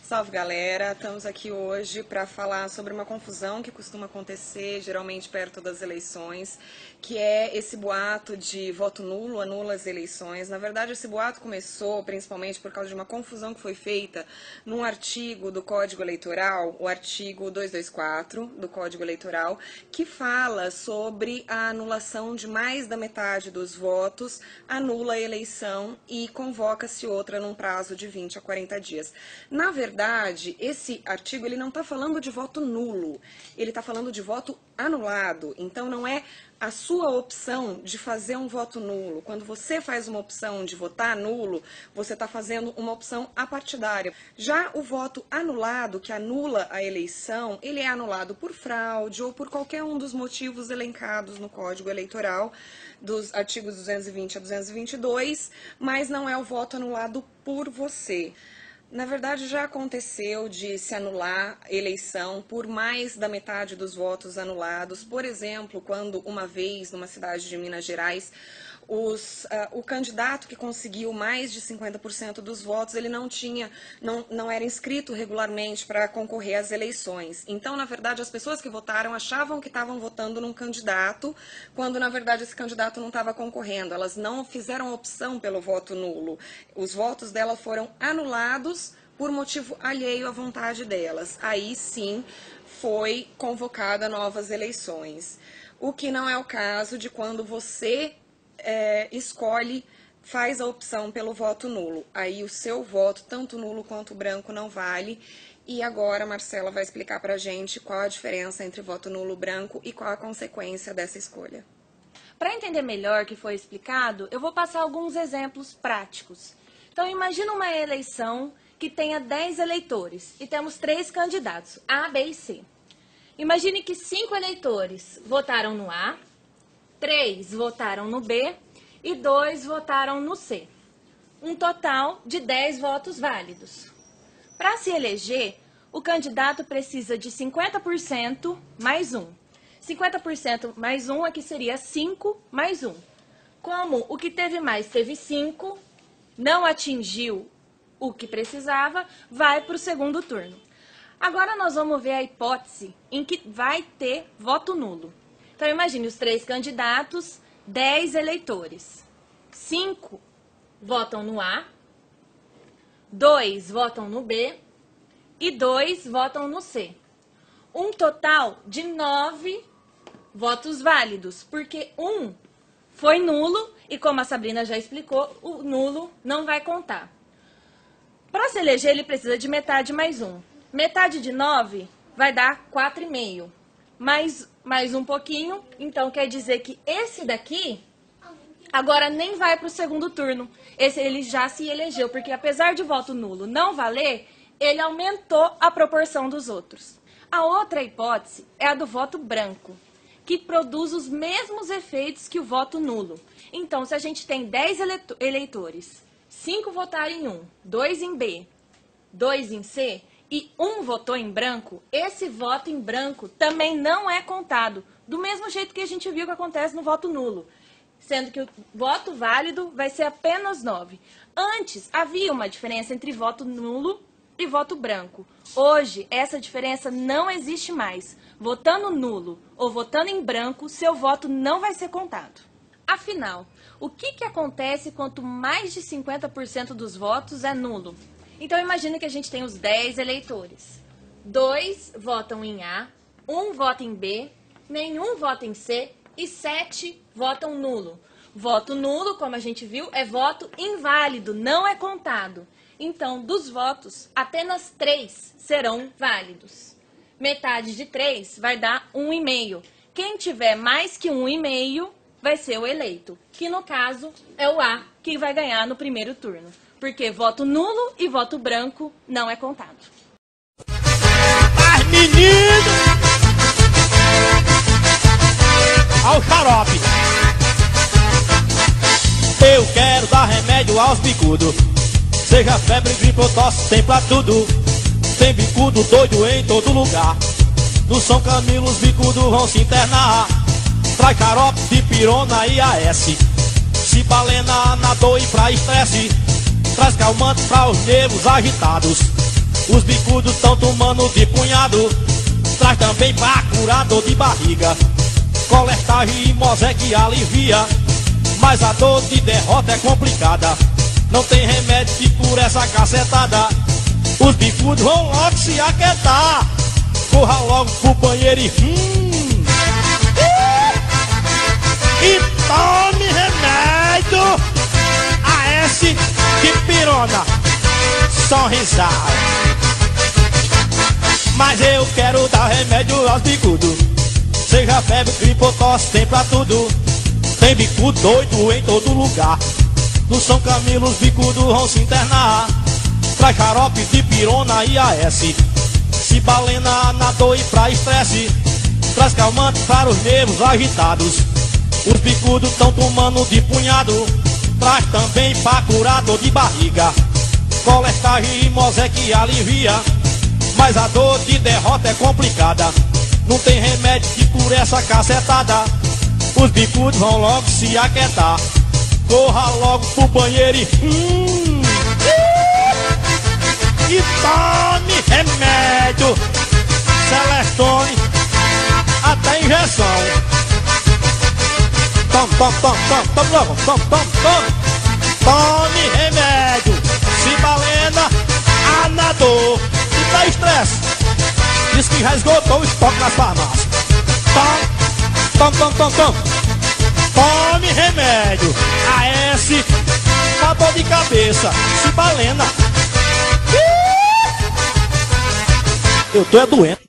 Salve, galera! Estamos aqui hoje para falar sobre uma confusão que costuma acontecer geralmente perto das eleições, que é esse boato de voto nulo, anula as eleições. Na verdade, esse boato começou principalmente por causa de uma confusão que foi feita num artigo do Código Eleitoral, o artigo 224 do Código Eleitoral, que fala sobre a anulação de mais da metade dos votos, anula a eleição e convoca-se outra num prazo de 20 a 40 dias. Na verdade, esse artigo ele não está falando de voto nulo, ele está falando de voto anulado. Então, não é a sua opção de fazer um voto nulo. Quando você faz uma opção de votar nulo, você está fazendo uma opção apartidária. Já o voto anulado, que anula a eleição, ele é anulado por fraude ou por qualquer um dos motivos elencados no Código Eleitoral, dos artigos 220 a 222, mas não é o voto anulado por você. Na verdade, já aconteceu de se anular eleição por mais da metade dos votos anulados. Por exemplo, quando uma vez, numa cidade de Minas Gerais, o candidato que conseguiu mais de 50% dos votos, ele não era inscrito regularmente para concorrer às eleições. Então, na verdade, as pessoas que votaram achavam que estavam votando num candidato, quando, na verdade, esse candidato não estava concorrendo. Elas não fizeram opção pelo voto nulo. Os votos delas foram anulados por motivo alheio à vontade delas. Aí, sim, foi convocada novas eleições. O que não é o caso de quando você faz a opção pelo voto nulo. Aí o seu voto, tanto nulo quanto branco, não vale. E agora a Marcela vai explicar pra gente qual a diferença entre voto nulo e branco e qual a consequência dessa escolha. Para entender melhor o que foi explicado, eu vou passar alguns exemplos práticos. Então, imagina uma eleição que tenha 10 eleitores e temos 3 candidatos, A, B e C. Imagine que 5 eleitores votaram no A, 3 votaram no B e 2 votaram no C. Um total de 10 votos válidos. Para se eleger, o candidato precisa de 50% mais 1. 50% mais 1 aqui seria 5 mais 1. Como o que teve mais teve 5, não atingiu o que precisava, vai para o segundo turno. Agora nós vamos ver a hipótese em que vai ter voto nulo. Então, imagine os 3 candidatos, 10 eleitores. 5 votam no A, 2 votam no B e 2 votam no C. Um total de 9 votos válidos, porque 1 foi nulo e, como a Sabrina já explicou, o nulo não vai contar. Para se eleger, ele precisa de metade mais 1. Metade de 9 vai dar 4,5. Mais um pouquinho, então quer dizer que esse daqui agora nem vai para o segundo turno. Esse ele já se elegeu, porque apesar de voto nulo não valer, ele aumentou a proporção dos outros. A outra hipótese é a do voto branco, que produz os mesmos efeitos que o voto nulo. Então, se a gente tem 10 eleitores, 5 votaram em 1, 2 em B, 2 em C, e 1 votou em branco, esse voto em branco também não é contado, do mesmo jeito que a gente viu que acontece no voto nulo, sendo que o voto válido vai ser apenas 9. Antes, havia uma diferença entre voto nulo e voto branco. Hoje, essa diferença não existe mais. Votando nulo ou votando em branco, seu voto não vai ser contado. Afinal, o que acontece quanto mais de 50% dos votos é nulo? Então, imagine que a gente tem os 10 eleitores. 2 votam em A, 1 vota em B, nenhum vota em C e 7 votam nulo. Voto nulo, como a gente viu, é voto inválido, não é contado. Então, dos votos, apenas 3 serão válidos. Metade de 3 vai dar 1,5. Quem tiver mais que 1,5 vai ser o eleito, que no caso é o A, que vai ganhar no primeiro turno. Porque voto nulo e voto branco não é contado. Ai, menino! Ao xarope! Eu quero dar remédio aos bicudos. Seja febre, gripe ou tosse, tem pra tudo. Tem bicudo doido em todo lugar. No São Camilo os bicudos vão se internar. Traz xarope, dipirona e AS. Cibalena, anador e pra estresse. Traz calmante pra os nervos agitados. Os bicudos tão tomando de punhado. Traz também pra curar dor de barriga. Colertagem e Mosec alivia, mas a dor de derrota é complicada. Não tem remédio que cura essa cacetada. Os bicudos vão logo se aquietar. Corra logo pro banheiro e tome remédio AS de pirona. Só risada. Mas eu quero dar remédio aos bicudos. Seja febre, gripe ou tosse, tem pra tudo. Tem bicudo doido em todo lugar. No São Camilo os bicudos vão se internar. Traz xarope de pirona e AS. Cibalena na dor e pra estresse. Traz calmante para os nervos agitados. Os bicudos tão tomando de punhado. Traz também pra curar dor de barriga. Colertagem e Mosec alivia, mas a dor de derrota é complicada. Não tem remédio que cure essa cacetada. Os bicudos vão logo se aquietar. Corra logo pro banheiro e tome remédio Celestone, até injeção. Tome logo, tome remédio Cibalena, Anador. E pra estresse, diz que já esgotou o estoque nas farmácias. Tome remédio AS pra dor de cabeça Cibalena. Eu tô doente.